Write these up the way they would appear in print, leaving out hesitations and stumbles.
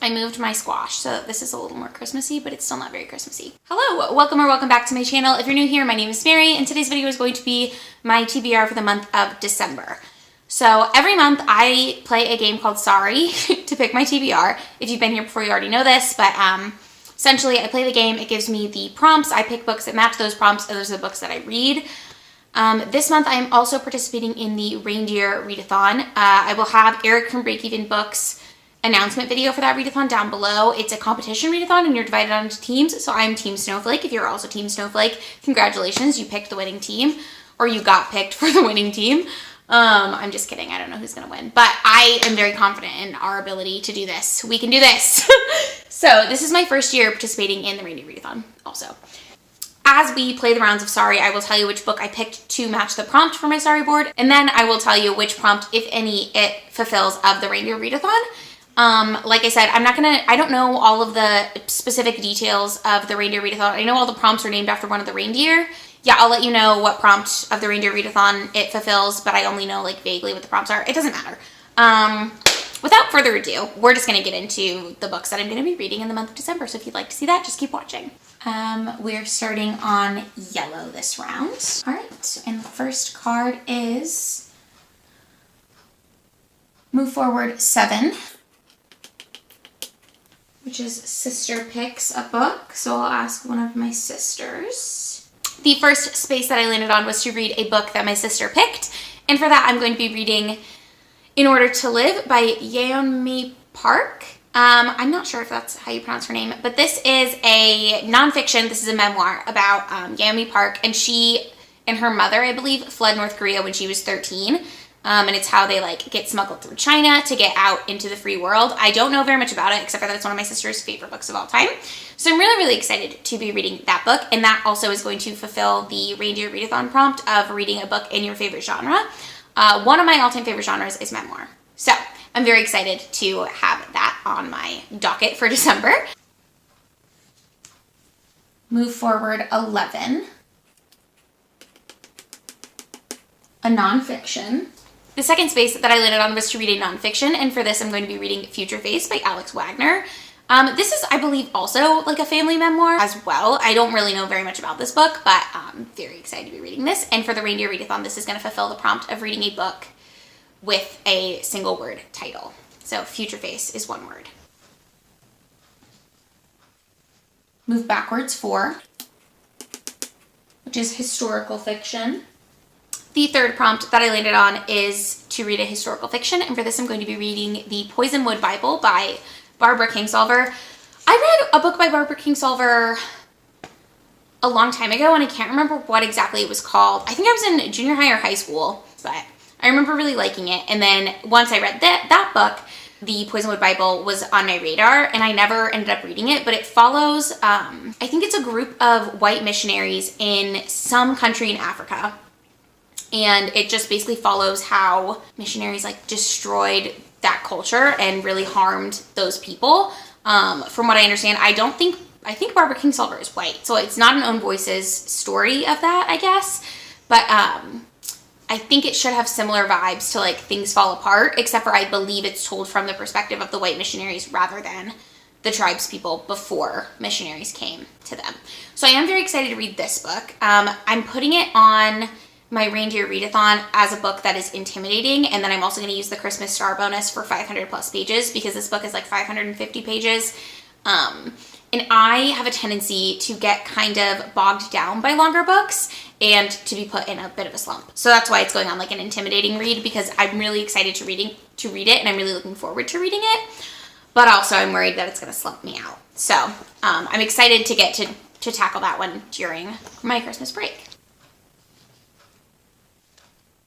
I moved my squash, so this is a little more Christmassy, but it's still not very Christmassy. Hello, welcome back to my channel. If you're new here, my name is Mary, and today's video is going to be my TBR for the month of December. So every month I play a game called Sorry to pick my TBR. If you've been here before, you already know this, but essentially I play the game, it gives me the prompts, I pick books that match those prompts, and those are the books that I read. This month I am also participating in the Reindeer Readathon. I will have Eric from Break Even Books announcement video for that readathon down below. It's a competition readathon and you're divided into teams. So I'm Team Snowflake. If you're also Team Snowflake, congratulations, you picked the winning team, or you got picked for the winning team. I'm just kidding. I don't know who's gonna win, but I am very confident in our ability to do this. We can do this. So this is my first year participating in the Reindeer Readathon also. As we play the rounds of Sorry, I will tell you which book I picked to match the prompt for my Sorry board, and then I will tell you which prompt, if any, it fulfills of the Reindeer Readathon. Like I said, I don't know all of the specific details of the Reindeer Readathon. I know all the prompts are named after one of the reindeer. Yeah, I'll let you know what prompt of the Reindeer Readathon it fulfills, but I only know like vaguely what the prompts are. It doesn't matter. Without further ado, we're just going to get into the books that I'm going to be reading in the month of December. So if you'd like to see that, just keep watching. We're starting on yellow this round. All right, and the first card is Move Forward 7. Which is sister picks a book, so I'll ask one of my sisters. The first space that I landed on was to read a book that my sister picked, and for that I'm going to be reading In Order to Live by Yeonmi Park. I'm not sure if that's how you pronounce her name, but this is a nonfiction, this is a memoir about Yeonmi Park, and she and her mother, I believe, fled North Korea when she was 13. And it's how they like get smuggled through China to get out into the free world. I don't know very much about it, except for that it's one of my sister's favorite books of all time. So I'm really, really excited to be reading that book. And that also is going to fulfill the Reindeer Readathon prompt of reading a book in your favorite genre. One of my all-time favorite genres is memoir. So I'm very excited to have that on my docket for December. Move Forward 11. A nonfiction. The second space that I landed on was to read a nonfiction, and for this I'm going to be reading Future Face by Alex Wagner. This is, I believe, also like a family memoir as well. I don't really know very much about this book, but I'm very excited to be reading this. And for the Reindeer Readathon, this is going to fulfill the prompt of reading a book with a single word title. So Future Face is one word. Move Backwards 4, which is historical fiction. The third prompt that I landed on is to read a historical fiction, and for this I'm going to be reading the Poisonwood Bible by Barbara Kingsolver. I read a book by Barbara Kingsolver a long time ago, and I can't remember what exactly it was called. I think I was in junior high or high school, but I remember really liking it. And then once I read that book, the Poisonwood Bible was on my radar, and I never ended up reading it, but it follows, I think it's a group of white missionaries in some country in Africa. And it just basically follows how missionaries like destroyed that culture and really harmed those people. From what I understand, I think Barbara Kingsolver is white, so it's not an Own Voices story of that, I guess. But I think it should have similar vibes to like Things Fall Apart, except for I believe it's told from the perspective of the white missionaries rather than the tribes people before missionaries came to them. So I am very excited to read this book. I'm putting it on my Reindeer Readathon as a book that is intimidating, and then I'm also going to use the Christmas star bonus for 500 plus pages because this book is like 550 pages. And I have a tendency to get kind of bogged down by longer books and to be put in a bit of a slump. So that's why it's going on like an intimidating read, because I'm really excited to read it, and I'm really looking forward to reading it. But also I'm worried that it's going to slump me out. So I'm excited to get to tackle that one during my Christmas break.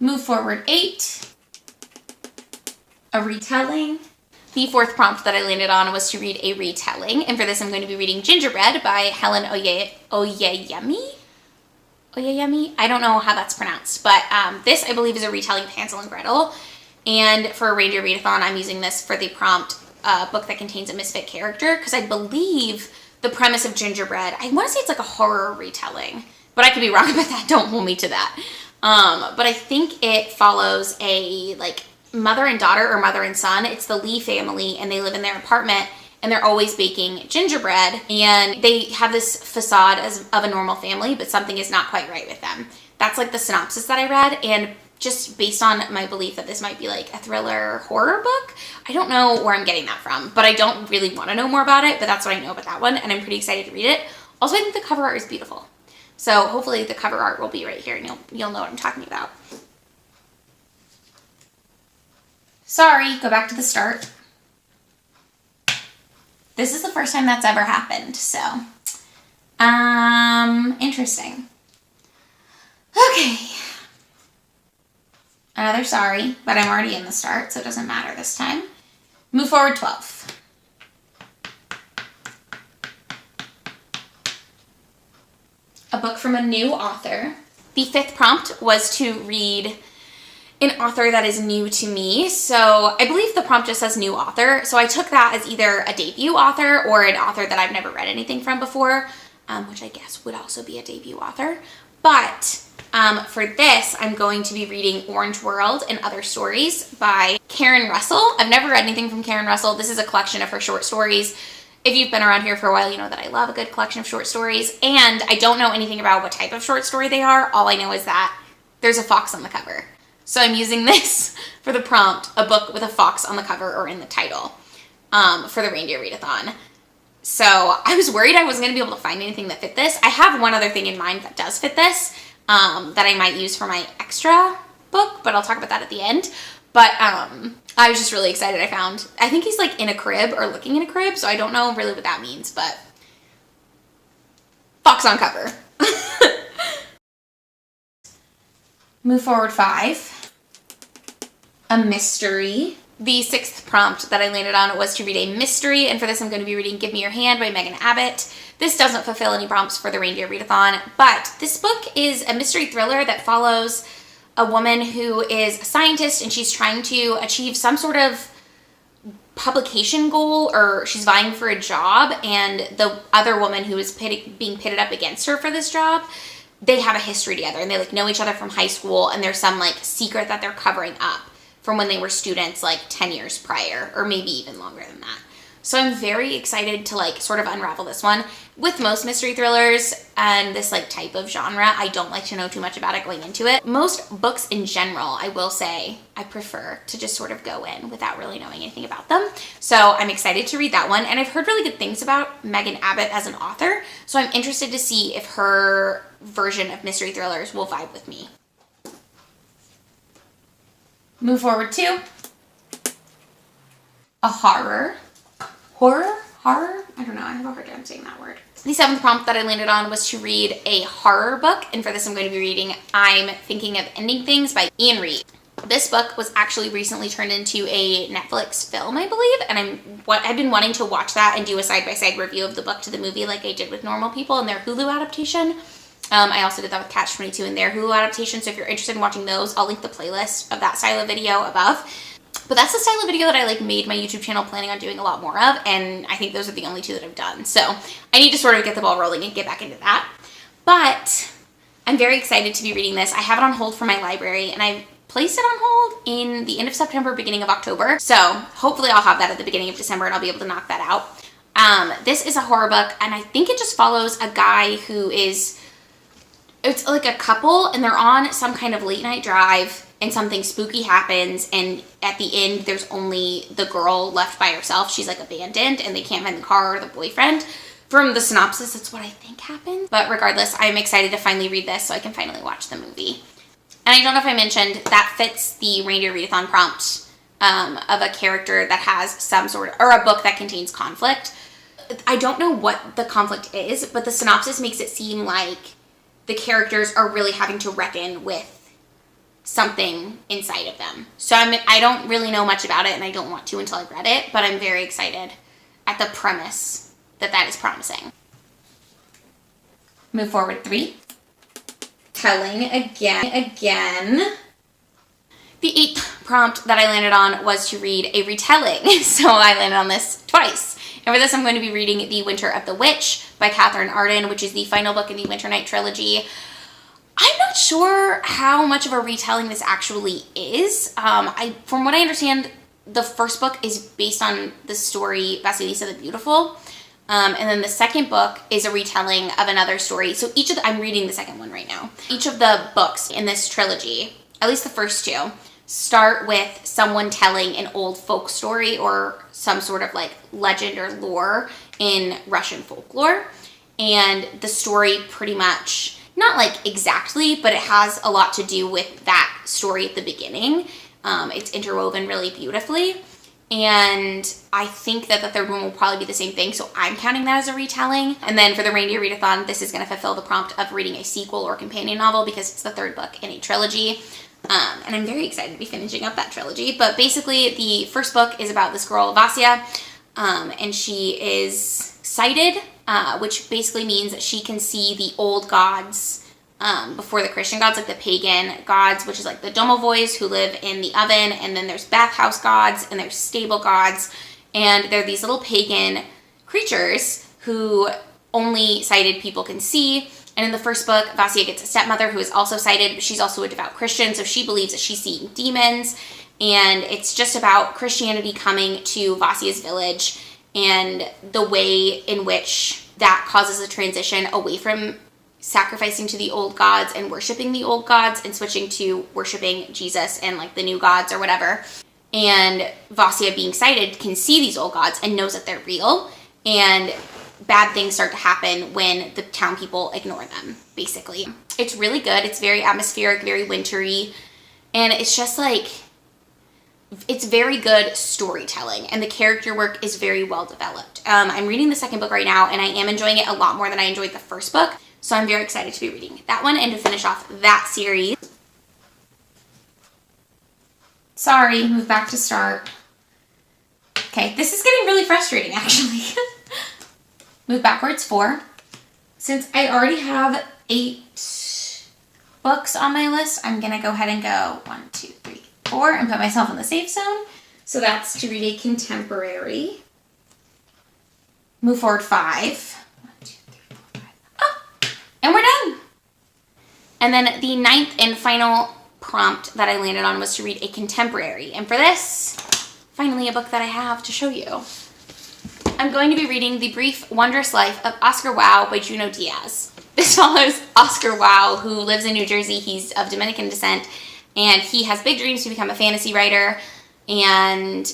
Move Forward 8, a retelling. The fourth prompt that I landed on was to read a retelling, and for this I'm going to be reading Gingerbread by Helen Oyeyemi. I don't know how that's pronounced, but this I believe is a retelling of Hansel and Gretel, and for a Reindeer Readathon I'm using this for the prompt book that contains a misfit character, because I believe the premise of Gingerbread, I want to say it's like a horror retelling, but I could be wrong about that, don't hold me to that. But I think it follows a like mother and daughter or mother and son. It's the Lee family, and they live in their apartment, and they're always baking gingerbread, and they have this facade of a normal family, but something is not quite right with them. That's like the synopsis that I read, and just based on my belief that this might be like a thriller horror book, I don't know where I'm getting that from, but I don't really want to know more about it, but that's what I know about that one, and I'm pretty excited to read it. Also, I think the cover art is beautiful. So hopefully the cover art will be right here, and you'll know what I'm talking about. Sorry, go back to the start. This is the first time that's ever happened, so interesting. Okay. Another sorry, but I'm already in the start, so it doesn't matter this time. Move forward 12. A book from a new author. The 5th prompt was to read an author that is new to me. So I believe the prompt just says new author. So I took that as either a debut author or an author that I've never read anything from before, which I guess would also be a debut author. But for this, I'm going to be reading Orange World and Other Stories by Karen Russell. I've never read anything from Karen Russell. This is a collection of her short stories. If you've been around here for a while, you know that I love a good collection of short stories, and I don't know anything about what type of short story they are. All I know is that there's a fox on the cover. So I'm using this for the prompt, a book with a fox on the cover or in the title, for the Reindeer Readathon. So I was worried I wasn't going to be able to find anything that fit this. I have one other thing in mind that does fit this, that I might use for my extra book, but I'll talk about that at the end. But I was just really excited. I think he's like in a crib or looking in a crib, so I don't know really what that means, but fox on cover. Move forward 5. A mystery. The 6th prompt that I landed on was to read a mystery, and for this I'm going to be reading Give Me Your Hand by Megan Abbott. This doesn't fulfill any prompts for the Reindeer Readathon, but this book is a mystery thriller that follows a woman who is a scientist, and she's trying to achieve some sort of publication goal, or she's vying for a job, and the other woman who is being pitted up against her for this job, they have a history together, and they like know each other from high school, and there's some like secret that they're covering up from when they were students like 10 years prior, or maybe even longer than that. So I'm very excited to like sort of unravel this one. With most mystery thrillers and this like type of genre, I don't like to know too much about it going into it. Most books in general, I will say, I prefer to just sort of go in without really knowing anything about them. So I'm excited to read that one, and I've heard really good things about Megan Abbott as an author, so I'm interested to see if her version of mystery thrillers will vibe with me. Move forward 2. A horror. Horror? I don't know. I have a hard time saying that word. The 7th prompt that I landed on was to read a horror book, and for this I'm going to be reading I'm Thinking of Ending Things by Ian Reid. This book was actually recently turned into a Netflix film, I believe, and I've been wanting to watch that and do a side-by-side review of the book to the movie like I did with Normal People and their Hulu adaptation. I also did that with Catch-22 and their Hulu adaptation, so if you're interested in watching those, I'll link the playlist of that style of video above. But that's the style of video that I like made my YouTube channel planning on doing a lot more of, and I think those are the only 2 that I've done. So I need to sort of get the ball rolling and get back into that. But I'm very excited to be reading this. I have it on hold for my library, and I placed it on hold in the end of September, beginning of October. So hopefully I'll have that at the beginning of December, and I'll be able to knock that out. This is a horror book, and I think it just follows a guy who is, it's like a couple, and they're on some kind of late night drive, and something spooky happens, and at the end there's only the girl left by herself. She's like abandoned, and they can't find the car or the boyfriend. From the synopsis, that's what I think happened. But regardless, I'm excited to finally read this so I can finally watch the movie. And I don't know if I mentioned, that fits the Reindeer Readathon prompt of a character that has some sort of, or a book that contains conflict. I don't know what the conflict is, but the synopsis makes it seem like the characters are really having to reckon with something inside of them. So I don't really know much about it, and I don't want to until I've read it, but I'm very excited at the premise that is promising. Move forward 3. Telling again. The 8th prompt that I landed on was to read a retelling, so I landed on this twice. And for this I'm going to be reading The Winter of the Witch by Katherine Arden, which is the final book in the Winter Night trilogy. I'm not sure how much of a retelling this actually is. From what I understand, the first book is based on the story Vasilisa the Beautiful. And then the second book is a retelling of another story. So I'm reading the second one right now. Each of the books in this trilogy, at least the first two, start with someone telling an old folk story or some sort of like legend or lore in Russian folklore. And the story pretty much, not like exactly, but it has a lot to do with that story at the beginning. It's interwoven really beautifully. And I think that the third one will probably be the same thing, so I'm counting that as a retelling. And then for the Reindeer Readathon, this is going to fulfill the prompt of reading a sequel or companion novel because it's the third book in a trilogy. And I'm very excited to be finishing up that trilogy. But basically, the first book is about this girl, Vasya, and she is sighted, which basically means that she can see the old gods before the Christian gods, like the pagan gods, which is like the domovoys who live in the oven, and then there's bathhouse gods, and there's stable gods, and they're these little pagan creatures who only sighted people can see. And in the first book, Vasya gets a stepmother who is also sighted, but she's also a devout Christian, so she believes that she's seeing demons, and it's just about Christianity coming to Vasya's village and the way in which that causes a transition away from sacrificing to the old gods and worshiping the old gods and switching to worshiping Jesus and like the new gods or whatever. And Vasya, being sighted, can see these old gods and knows that they're real, and bad things start to happen when the town people ignore them, basically. It's really good. It's very atmospheric, very wintry, and it's just like, it's very good storytelling, and the character work is very well developed. I'm reading the second book right now, and I am enjoying it a lot more than I enjoyed the first book. So I'm very excited to be reading that one and to finish off that series. Sorry, move back to start. Okay, this is getting really frustrating, actually. Move backwards 4. Since I already have 8 books on my list, I'm going to go ahead and go 1, 2, 3, 4 and put myself in the safe zone. So that's to read a contemporary. Move forward 5. And we're done. And then the 9th and final prompt that I landed on was to read a contemporary. And for this, finally a book that I have to show you. I'm going to be reading The Brief, Wondrous Life of Oscar Wilde by Junot Diaz. This follows Oscar Wilde, who lives in New Jersey. He's of Dominican descent, and he has big dreams to become a fantasy writer and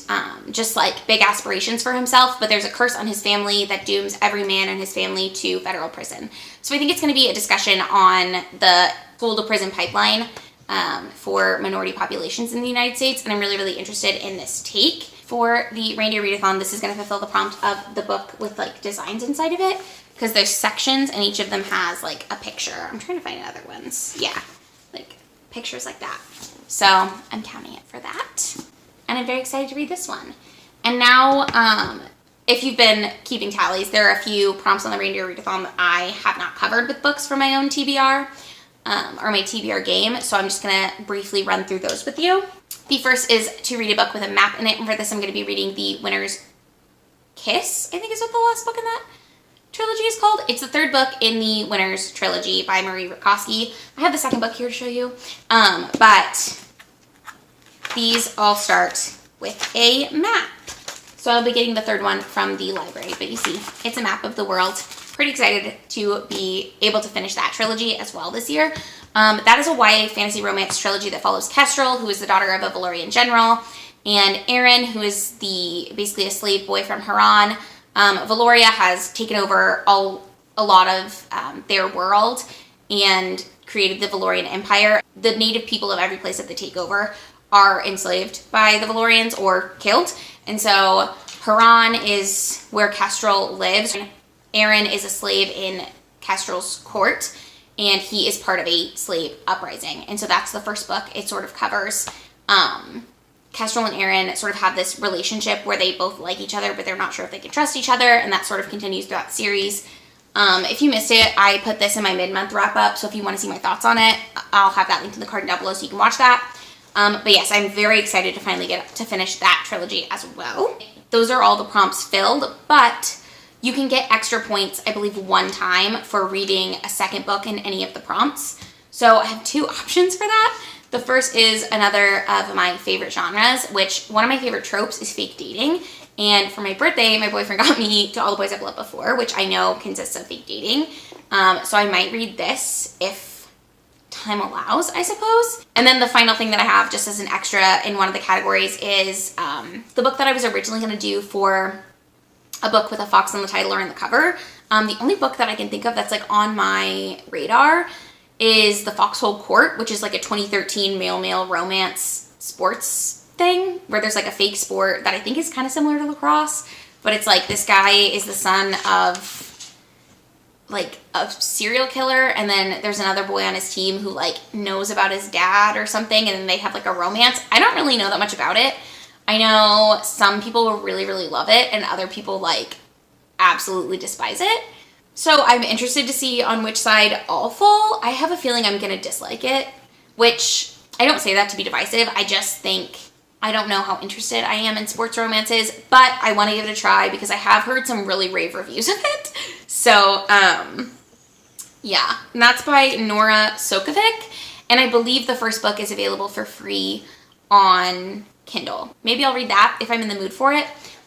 just like big aspirations for himself, but there's a curse on his family that dooms every man in his family to federal prison. So I think it's going to be a discussion on the school to prison pipeline for minority populations in the United States, and I'm really, really interested in this take. For the Reindeer Readathon, this is going to fulfill the prompt of the book with like designs inside of it, because there's sections and each of them has like a picture. I'm trying to find other ones. Yeah, like pictures like that. So I'm counting it for that. And I'm very excited to read this one. And now, if you've been keeping tallies, there are a few prompts on the Reindeer Readathon that I have not covered with books for my own TBR, or my TBR game, so I'm just going to briefly run through those with you. The first is to read a book with a map in it, and for this I'm going to be reading The Winter's Kiss, I think is what the last book in that trilogy is called. It's the third book in the Winter's trilogy by Marie Rakowski. I have the second book here to show you, but these all start with a map. So I'll be getting the third one from the library, but you see, it's a map of the world. Pretty excited to be able to finish that trilogy as well this year. That is a YA fantasy romance trilogy that follows Kestrel, who is the daughter of a Valorian general, and Aaron, who is basically a slave boy from Haran. Valoria has taken over a lot of their world and created the Valorian Empire. The native people of every place that they take over are enslaved by the Valorians or killed. And so Haran is where Kestrel lives. Aaron is a slave in Kestrel's court, and he is part of a slave uprising. And so that's the first book. It sort of covers Kestrel and Aaron sort of have this relationship where they both like each other, but they're not sure if they can trust each other, and that sort of continues throughout the series. If you missed it, I put this in my mid-month wrap-up, so if you want to see my thoughts on it, I'll have that linked in the card down below so you can watch that. But yes, I'm very excited to finally get to finish that trilogy as well. Those are all the prompts filled, but you can get extra points, I believe, one time for reading a second book in any of the prompts. So I have two options for that. The first is another of my favorite genres, which one of my favorite tropes is fake dating. And for my birthday, my boyfriend got me To All the Boys I've Loved Before, which I know consists of fake dating. So I might read this if time allows, I suppose. And then the final thing that I have just as an extra in one of the categories is the book that I was originally going to do for a book with a fox on the title or in the cover. The only book that I can think of that's like on my radar is The Foxhole Court, which is like a 2013 male-male romance sports thing where there's like a fake sport that I think is kind of similar to lacrosse, but it's like this guy is the son of like a serial killer, and then there's another boy on his team who like knows about his dad or something, and then they have like a romance. I don't really know that much about it. I know some people will really, really love it, and other people like absolutely despise it. So I'm interested to see on which side I'll fall. I have a feeling I'm gonna dislike it, which I don't say that to be divisive. I just think I don't know how interested I am in sports romances, but I want to give it a try because I have heard some really rave reviews of it. So, yeah, and that's by Nora Sokovic, and I believe the first book is available for free on Kindle. Maybe I'll read that if I'm in the mood for it.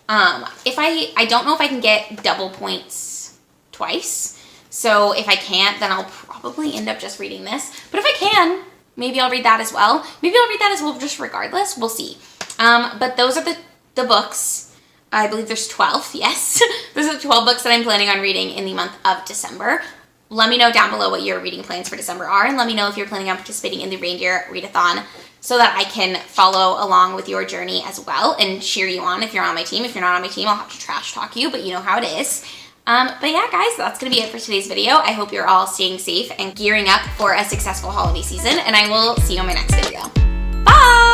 If I don't know if I can get double points twice, so if I can't, then I'll probably end up just reading this. But if I can, maybe I'll read that as well. Maybe I'll read that as well just regardless. We'll see. But those are the books. I believe there's 12, yes. Those are the 12 books that I'm planning on reading in the month of December. Let me know down below what your reading plans for December are, and let me know if you're planning on participating in the Reindeer Readathon so that I can follow along with your journey as well and cheer you on if you're on my team. If you're not on my team, I'll have to trash talk you, but you know how it is. But yeah, guys, that's going to be it for today's video. I hope you're all staying safe and gearing up for a successful holiday season, and I will see you in my next video. Bye!